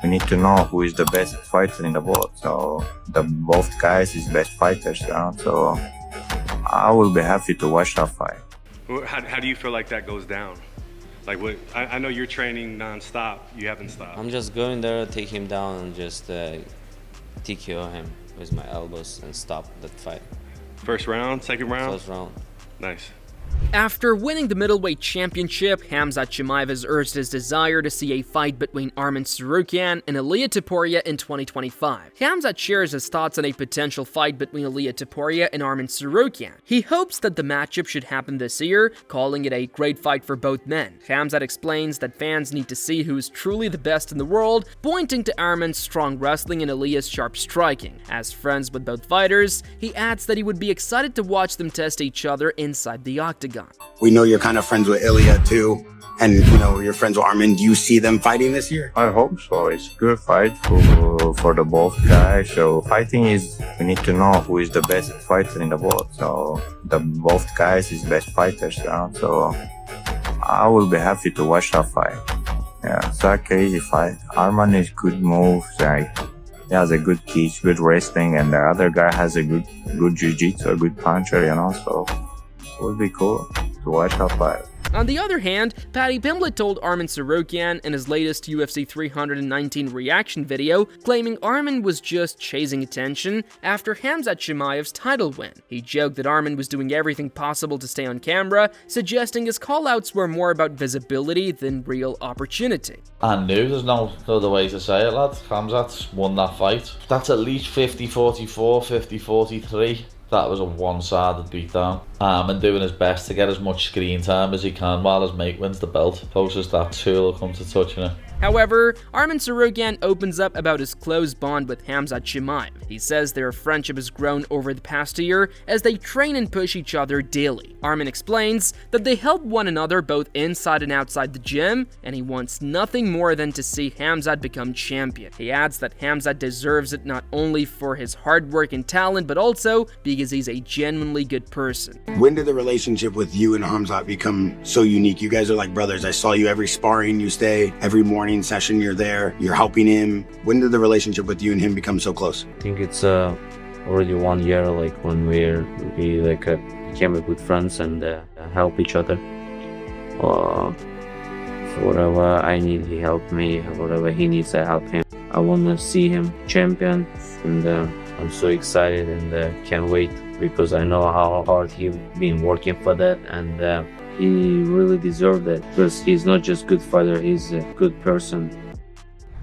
we need to know who is the best fighter in the world. So both guys is best fighters, so I will be happy to watch that fight. How do you feel like that goes down? Like what? I know you're training non-stop. You haven't stopped. I'm just going there, take him down, and just TKO him with my elbows and stop that fight. First round, second round? First round. Nice. After winning the middleweight championship, Khamzat has urged his desire to see a fight between Arman Tsarukyan and Ilia Topuria in 2025. Khamzat shares his thoughts on a potential fight between Ilia Topuria and Arman Tsarukyan. He hopes that the matchup should happen this year, calling it a great fight for both men. Khamzat explains that fans need to see who is truly the best in the world, pointing to Arman's strong wrestling and Ilia's sharp striking. As friends with both fighters, he adds that he would be excited to watch them test each other inside the octagon. We know you're kind of friends with Ilia too, and you know you're friends with Arman. Do you see them fighting this year? I hope so. It's a good fight for the both guys. So fighting is, we need to know who is the best fighter in the world. So both guys is best fighters, so I will be happy to watch that fight. Yeah, it's a crazy fight. Arman is good moves. He has a good kick, good wrestling, and the other guy has a good jiu-jitsu, a good puncher, so it would be cool to watch that fight. On the other hand, Paddy Pimblett told Arman Tsarukyan in his latest UFC 319 reaction video, claiming Arman was just chasing attention after Khamzat Chimaev's title win. He joked that Arman was doing everything possible to stay on camera, suggesting his callouts were more about visibility than real opportunity. I knew, there's no other way to say it, lad. Khamzat's won that fight. That's at least 50-44, 50-43. That was a one-sided beatdown. Arman doing his best to get as much screen time as he can while his mate wins the belt. Closest that two will come to touching it. However, Arman Tsarukyan opens up about his close bond with Khamzat Chimaev. He says their friendship has grown over the past year as they train and push each other daily. Arman explains that they help one another both inside and outside the gym, and he wants nothing more than to see Khamzat become champion. He adds that Khamzat deserves it not only for his hard work and talent, but also because he's a genuinely good person. When did the relationship with you and Khamzat become so unique? You guys are like brothers. I saw you every sparring you stay, every morning session you're there, you're helping him. When did the relationship with you and him become so close? I think it's already 1 year, like when we became a good friends and help each other. So whatever I need, he helped me. Whatever he needs, I help him. I want to see him champion, and I'm so excited and can't wait because I know how hard he's been working for that, and he really deserved it because he's not just good fighter, he's a good person.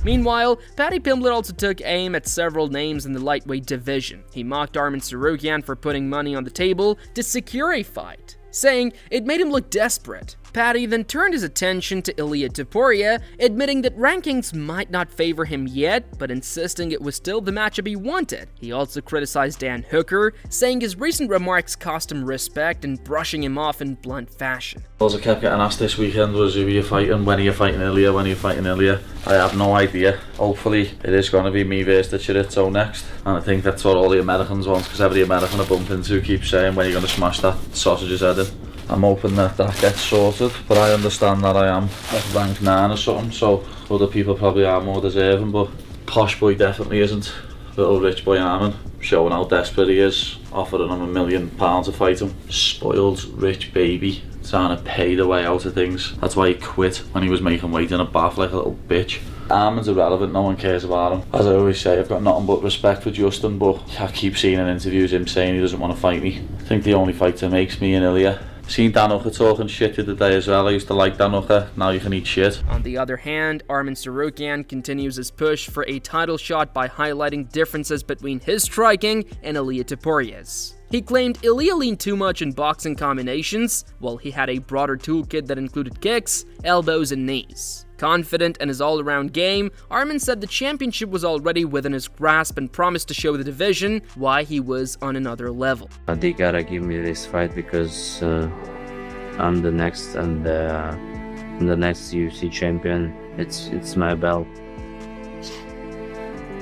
Meanwhile, Paddy Pimblett also took aim at several names in the lightweight division. He mocked Arman Tsarukyan for putting money on the table to secure a fight, saying it made him look desperate. Paddy then turned his attention to Ilia Topuria, admitting that rankings might not favor him yet, but insisting it was still the matchup he wanted. He also criticized Dan Hooker, saying his recent remarks cost him respect and brushing him off in blunt fashion. All I kept getting asked this weekend was who are you fighting, when are you fighting Ilia, when are you fighting Ilia? I have no idea. Hopefully it is going to be me versus the Chirizo next, and I think that's what all the Americans want, because every American I bump into keeps saying when are you going to smash that sausage's head in. I'm hoping that gets sorted, but I understand that I am at rank 9 or something, so other people probably are more deserving, but Posh Boy definitely isn't. Little rich boy Arman, showing how desperate he is, offering him £1 million to fight him. Spoiled rich baby, trying to pay the way out of things. That's why he quit when he was making weight in a bath like a little bitch. Arman's irrelevant, no one cares about him. As I always say, I've got nothing but respect for Justin, but I keep seeing in interviews him saying he doesn't want to fight me. I think the only fighter makes me and Ilia. Seen Dan Hooker talking shit the other day as well. I used to like Dan Hooker, now you can eat shit. On the other hand, Arman Tsarukyan continues his push for a title shot by highlighting differences between his striking and Ilia Topuria's. He claimed Ilia leaned too much in boxing combinations, while he had a broader toolkit that included kicks, elbows, and knees. Confident in his all-around game, Arman said the championship was already within his grasp and promised to show the division why he was on another level. They gotta give me this fight because I'm the next and the next UFC champion. It's my belt.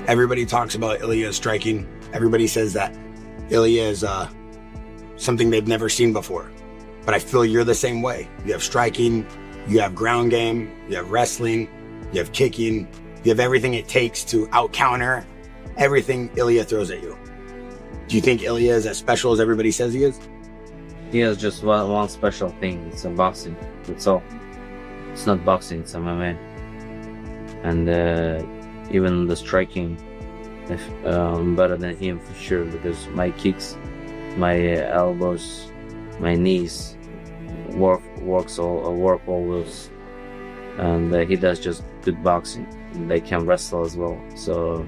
Everybody talks about Ilia striking. Everybody says that Ilia is something they've never seen before. But I feel you're the same way. You have striking, you have ground game, you have wrestling, you have kicking. You have everything it takes to out-counter everything Ilia throws at you. Do you think Ilia is as special as everybody says he is? He has just one special thing. It's a boxing. That's all. It's not boxing. It's MMA. And even the striking, I'm better than him for sure, because my kicks, my elbows, my knees work all those, and he does just good boxing. They can wrestle as well. So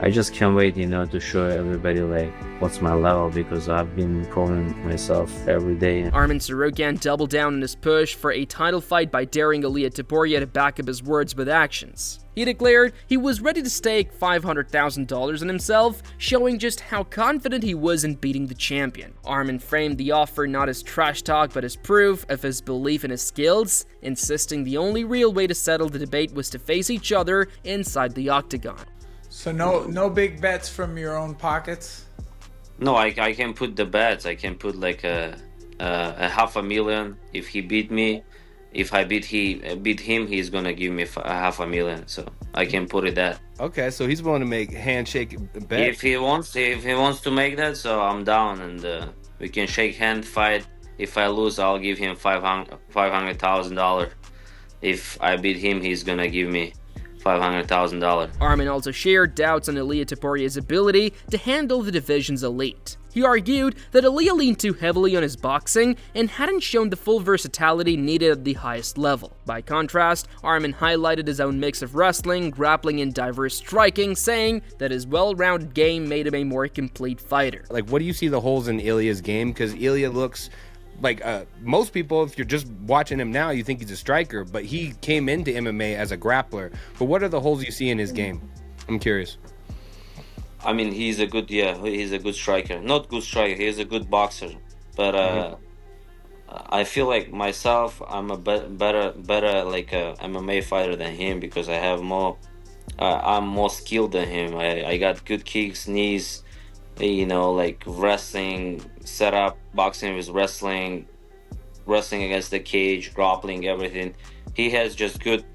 I just can't wait, to show everybody like what's my level, because I've been improving myself every day. Arman Tsarukyan doubled down on his push for a title fight by daring Ilia Topuria to back up his words with actions. He declared he was ready to stake $500,000 on himself, showing just how confident he was in beating the champion. Arman framed the offer not as trash talk but as proof of his belief in his skills, insisting the only real way to settle the debate was to face each other inside the octagon. So no big bets from your own pockets? No, I can put the bets. I can put like a $500,000 if he beat me. If I beat him, he's gonna give me $500,000. So I can put it that. Okay, so he's willing to make handshake bets. If he wants to make that, so I'm down, and we can shake hand fight. If I lose, I'll give him $500,000. If I beat him, he's gonna give me $500,000. Arman also shared doubts on Ilia Topuria's ability to handle the division's elite. He argued that Ilia leaned too heavily on his boxing and hadn't shown the full versatility needed at the highest level. By contrast, Arman highlighted his own mix of wrestling, grappling, and diverse striking, saying that his well-rounded game made him a more complete fighter. Like, what do you see the holes in Ilia's game? Because Ilia looks like most people, if you're just watching him now, you think he's a striker, but he came into MMA as a grappler. But what are the holes you see in his game? I'm curious. I mean, he's a good striker. Not good striker, he's a good boxer. But I feel like myself, I'm a better like a MMA fighter than him, because I have I'm more skilled than him. I got good kicks, knees, like wrestling, setup, boxing with wrestling against the cage, grappling, everything. He has just good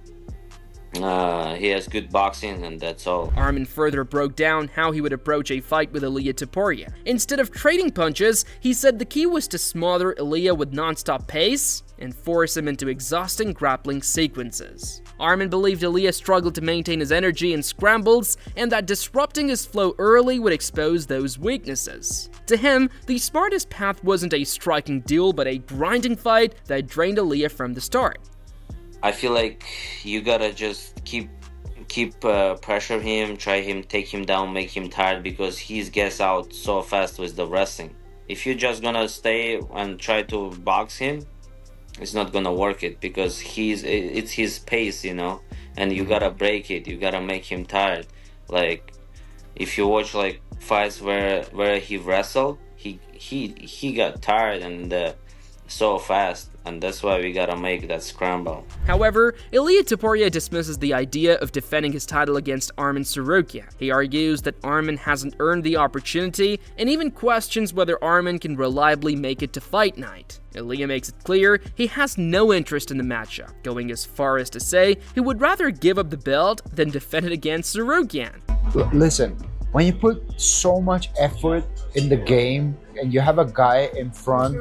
boxing, and that's all. Arman further broke down how he would approach a fight with Ilia Topuria. Instead of trading punches, he said the key was to smother Ilia with non-stop pace and force him into exhausting grappling sequences. Arman believed Ilia struggled to maintain his energy in scrambles, and that disrupting his flow early would expose those weaknesses. To him, the smartest path wasn't a striking duel, but a grinding fight that drained Ilia from the start. I feel like you gotta just keep pressure him, take him down, make him tired, because he gets out so fast with the wrestling. If you're just gonna stay and try to box him, it's not gonna work it, because it's his pace, and you gotta break it. You gotta make him tired. Like, if you watch like fights where he wrestled, he got tired and so fast, and that's why we gotta make that scramble. However, Ilia Topuria dismisses the idea of defending his title against Arman Tsarukyan. He argues that Arman hasn't earned the opportunity, and even questions whether Arman can reliably make it to fight night. Ilia makes it clear he has no interest in the matchup, going as far as to say he would rather give up the belt than defend it against Tsarukyan. Listen, when you put so much effort in the game and you have a guy in front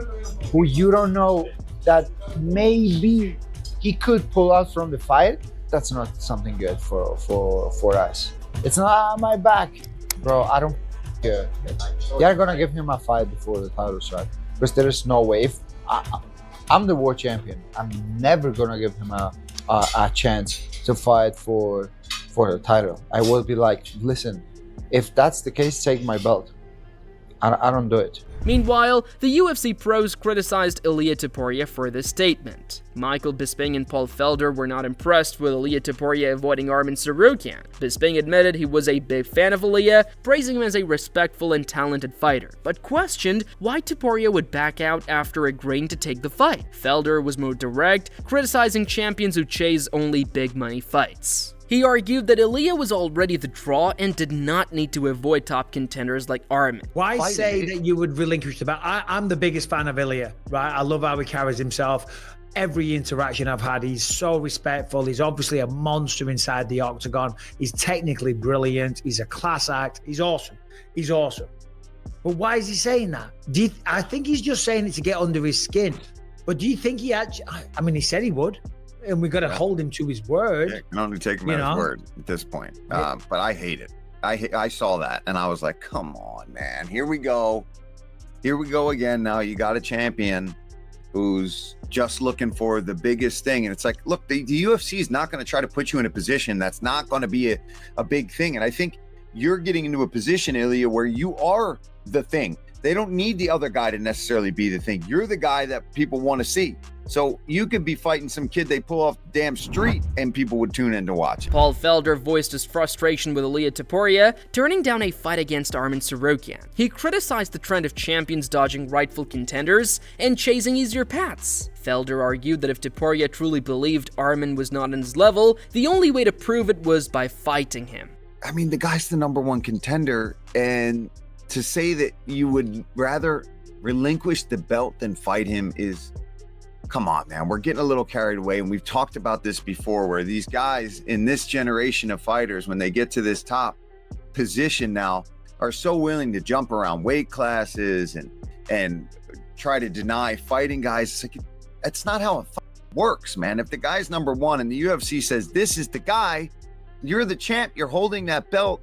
who you don't know that maybe he could pull out from the fight, that's not something good for us. It's not on my back, bro. I don't care. They're gonna give him a fight before the title shot, because there is no way. If I'm the world champion, I'm never gonna give him a chance to fight for the title. I will be like, listen, if that's the case, take my belt. I don't do it. Meanwhile, the UFC pros criticized Ilia Topuria for this statement. Michael Bisping and Paul Felder were not impressed with Ilia Topuria avoiding Arman Tsarukyan. Bisping admitted he was a big fan of Ilia, praising him as a respectful and talented fighter, but questioned why Topuria would back out after agreeing to take the fight. Felder was more direct, criticizing champions who chase only big money fights. He argued that Ilia was already the draw and did not need to avoid top contenders like Arman. Why say that you would relinquish the belt? I'm the biggest fan of Ilia, right? I love how he carries himself. every interaction I've had, he's so respectful. He's obviously a monster inside the octagon. He's technically brilliant. He's a class act. He's awesome. He's awesome. But why is he saying that? I think he's just saying it to get under his skin. But do you think he actually, I mean, he said he would, and we got to hold him to his word. Yeah, you can only take him at his word at this point. But I hate it. I saw that and I was like, come on, man. Here we go. Here we go again. Now you got a champion who's just looking for the biggest thing. And it's like, look, the UFC is not going to try to put you in a position that's not going to be a big thing. And I think you're getting into a position, Ilia, where you are the thing. They don't need the other guy to necessarily be the thing. You're the guy that people want to see. So you could be fighting some kid they pull off the damn street and people would tune in to watch it. Paul Felder voiced his frustration with Ilia Topuria, turning down a fight against Arman Tsarukyan. He criticized the trend of champions dodging rightful contenders and chasing easier paths. Felder argued that if Topuria truly believed Arman was not on his level, the only way to prove it was by fighting him. I mean, the guy's the #1 contender, and to say that you would rather relinquish the belt than fight him is, come on, man. We're getting a little carried away, and we've talked about this before, where these guys in this generation of fighters, when they get to this top position now, are so willing to jump around weight classes and try to deny fighting guys. It's like, that's not how it works, man. If the guy's #1 and the UFC says this is the guy, you're the champ, you're holding that belt,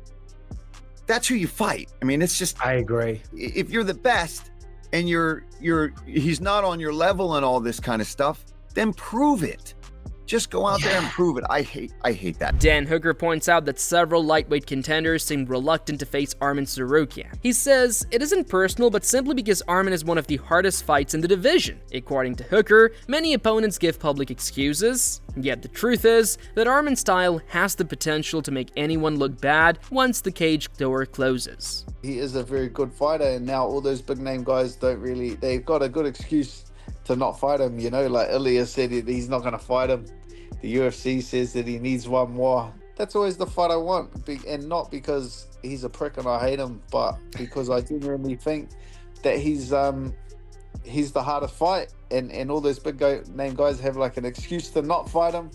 that's who you fight. I mean, it's just, I agree. If you're the best and he's not on your level and all this kind of stuff, then prove it. Just go out there and prove it. I hate that. Dan Hooker points out that several lightweight contenders seemed reluctant to face Arman Tsarukyan. He says it isn't personal, but simply because Arman is one of the hardest fights in the division. According to Hooker, many opponents give public excuses, yet the truth is that Arman's style has the potential to make anyone look bad once the cage door closes. He is a very good fighter, and now all those big name guys they've got a good excuse to not fight him, you know, like Ilia said, he's not going to fight him. The UFC says that he needs one more. That's always the fight I want, and not because he's a prick and I hate him, but because I genuinely think that he's the hardest fight, and all those big name guys have like an excuse to not fight him,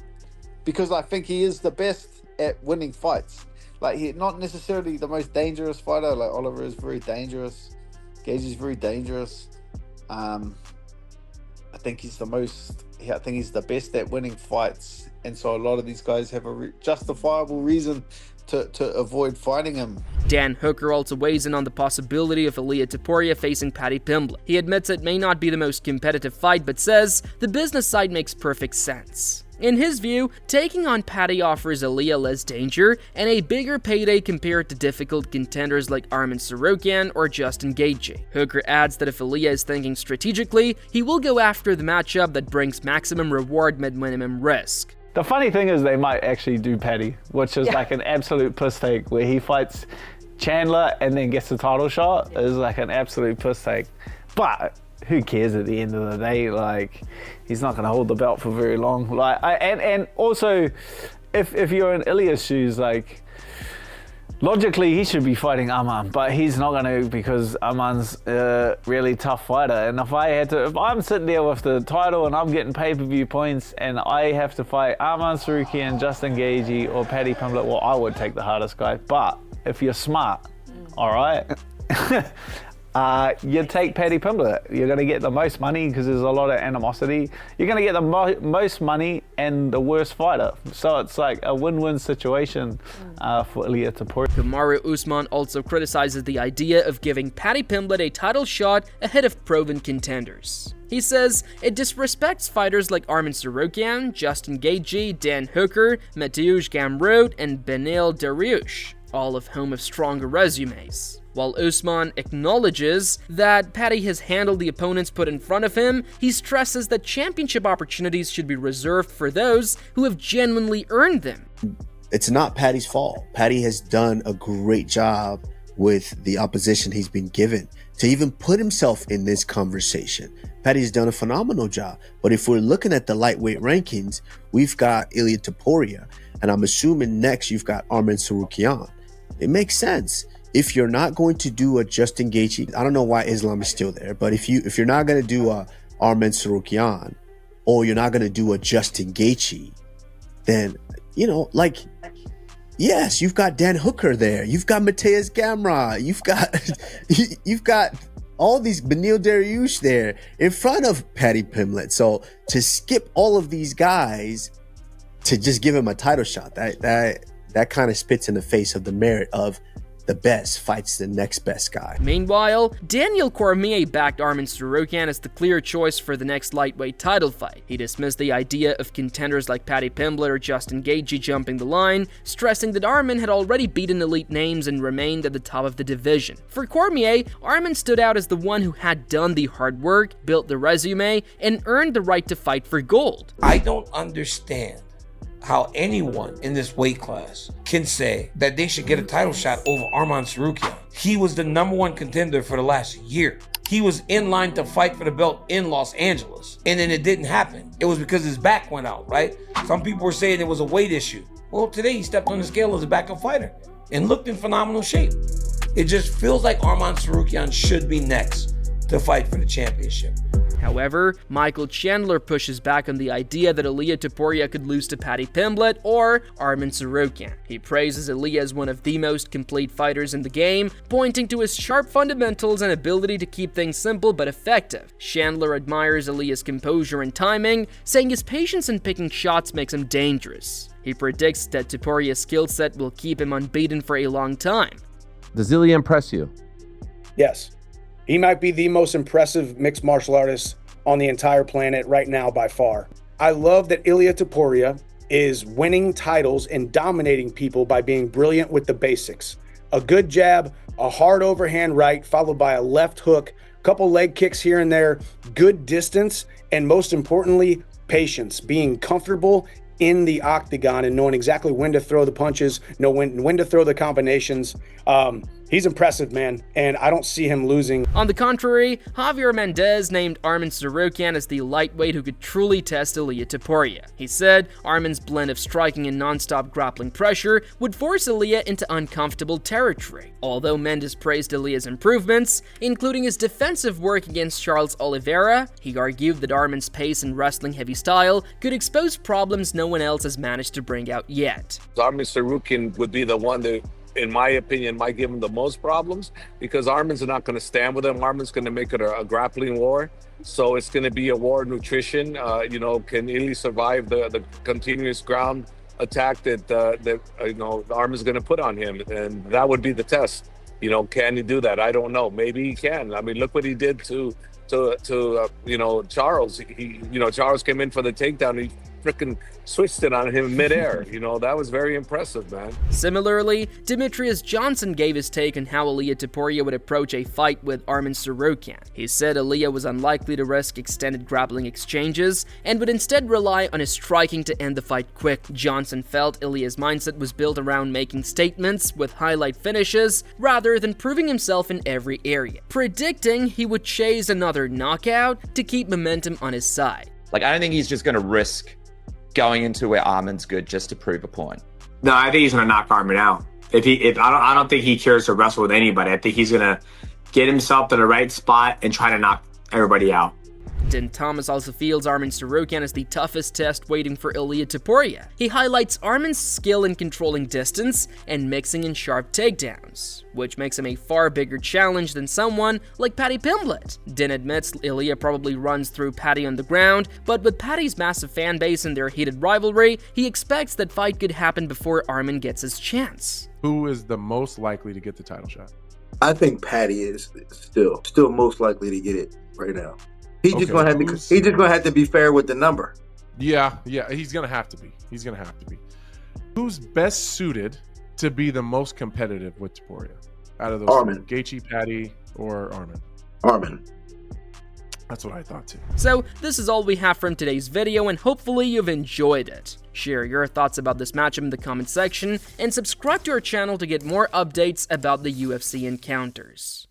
because I think he is the best at winning fights. Like, he's not necessarily the most dangerous fighter. Like, Oliver is very dangerous, Gage is very dangerous. I think he's the best at winning fights, and so a lot of these guys have a justifiable reason to avoid fighting him. Dan Hooker also weighs in on the possibility of Ilia Topuria facing Paddy Pimblett. He admits it may not be the most competitive fight, but says the business side makes perfect sense. In his view, taking on Paddy offers Ilia less danger and a bigger payday compared to difficult contenders like Arman Tsarukyan or Justin Gaethje. Hooker adds that if Ilia is thinking strategically, he will go after the matchup that brings maximum reward with minimum risk. The funny thing is they might actually do Paddy, which is like an absolute piss take, where he fights Chandler and then gets the title shot. Is like an absolute piss take. But who cares at the end of the day? Like, he's not going to hold the belt for very long. Like, and also, if you're in Ilia's shoes, like, logically he should be fighting Arman, but he's not going to, because Arman's a really tough fighter. And if I'm sitting there with the title and I'm getting pay-per-view points and I have to fight Arman Tsarukyan, Justin Gaethje, or Paddy Pimblett, well, I would take the hardest guy. But if you're smart, all right. You take Paddy Pimblett. You're going to get the most money because there's a lot of animosity. You're going to get the most money and the worst fighter. So it's like a win-win situation for Ilia Topuria. Kamaru Usman also criticizes the idea of giving Paddy Pimblett a title shot ahead of proven contenders. He says it disrespects fighters like Arman Tsarukyan, Justin Gaethje, Dan Hooker, Mateusz Gamrot, and Beneil Dariush, all of whom have stronger resumes. While Usman acknowledges that Paddy has handled the opponents put in front of him, he stresses that championship opportunities should be reserved for those who have genuinely earned them. It's not Paddy's fault. Paddy has done a great job with the opposition he's been given to even put himself in this conversation. Paddy's done a phenomenal job. But if we're looking at the lightweight rankings, we've got Ilia Topuria, and I'm assuming next you've got Arman Tsarukyan. It makes sense. If you're not going to do a Justin Gaethje, I don't know why Islam is still there, but if you're not going to do a Arman Tsarukyan, oh, you're not going to do a Justin Gaethje, then, you know, like, yes, you've got Dan Hooker there. You've got Mateus Gamrot. You've got all these Beneil Dariush there in front of Paddy Pimblett. So to skip all of these guys to just give him a title shot, that kind of spits in the face of the merit of the best fights the next best guy. Meanwhile, Daniel Cormier backed Arman Tsarukyan as the clear choice for the next lightweight title fight. He dismissed the idea of contenders like Paddy Pimblett or Justin Gaethje jumping the line, stressing that Arman had already beaten elite names and remained at the top of the division. For Cormier, Arman stood out as the one who had done the hard work, built the resume, and earned the right to fight for gold. I don't understand how anyone in this weight class can say that they should get a title shot over Arman Tsarukyan. He was the #1 contender for the last year. He was in line to fight for the belt in Los Angeles, and then it didn't happen. It was because his back went out, right? Some people were saying it was a weight issue. Well, today he stepped on the scale as a backup fighter and looked in phenomenal shape. It just feels like Arman Tsarukyan should be next to fight for the championship. However, Michael Chandler pushes back on the idea that Ilia Topuria could lose to Paddy Pimblett or Arman Tsarukyan. He praises Ilia as one of the most complete fighters in the game, pointing to his sharp fundamentals and ability to keep things simple but effective. Chandler admires Ilia's composure and timing, saying his patience in picking shots makes him dangerous. He predicts that Topuria's skill set will keep him unbeaten for a long time. Does Ilia impress you? Yes. He might be the most impressive mixed martial artist on the entire planet right now by far. I love that Ilia Topuria is winning titles and dominating people by being brilliant with the basics. A good jab, a hard overhand right, followed by a left hook, couple leg kicks here and there, good distance, and most importantly, patience, being comfortable in the octagon and knowing exactly when to throw the punches, know when to throw the combinations. He's impressive, man, and I don't see him losing. On the contrary, Javier Mendez named Arman Tsarukyan as the lightweight who could truly test Ilia Topuria. He said Arman's blend of striking and non-stop grappling pressure would force Ilia into uncomfortable territory. Although Mendez praised Ilia's improvements, including his defensive work against Charles Oliveira, he argued that Arman's pace and wrestling-heavy style could expose problems no one else has managed to bring out yet. Arman Tsarukyan would be the one that, in my opinion, might give him the most problems because Arman's not going to stand with him. Arman's going to make it a grappling war. So it's going to be a war of nutrition. Can Ilia survive the continuous ground attack that Arman's going to put on him? And that would be the test. Can he do that? I don't know. Maybe he can. I mean, look what he did to Charles. Charles came in for the takedown. He freaking switched it on him midair. That was very impressive, man. Similarly, Demetrius Johnson gave his take on how Ilia Topuria would approach a fight with Arman Tsarukyan. He said Ilia was unlikely to risk extended grappling exchanges and would instead rely on his striking to end the fight quick. Johnson felt Ilia's mindset was built around making statements with highlight finishes rather than proving himself in every area, predicting he would chase another knockout to keep momentum on his side. I don't think he's just going to risk going into where Arman's good just to prove a point. No, I think he's gonna knock Arman out. I don't think he cares to wrestle with anybody. I think he's gonna get himself to the right spot and try to knock everybody out. Din Thomas also feels Arman Tsarukyan as the toughest test waiting for Ilia Topuria. He highlights Arman's skill in controlling distance and mixing in sharp takedowns, which makes him a far bigger challenge than someone like Paddy Pimblett. Din admits Ilia probably runs through Paddy on the ground, but with Paddy's massive fan base and their heated rivalry, he expects that fight could happen before Arman gets his chance. Who is the most likely to get the title shot? I think Paddy is still most likely to get it right now. He's just gonna have to be fair with the number. Yeah, he's gonna have to be. Who's best suited to be the most competitive with Topuria out of those? Arman. Gaethje, Paddy, or Arman? Arman. That's what I thought too. So this is all we have from today's video, and hopefully you've enjoyed it. Share your thoughts about this matchup in the comment section, and subscribe to our channel to get more updates about the UFC encounters.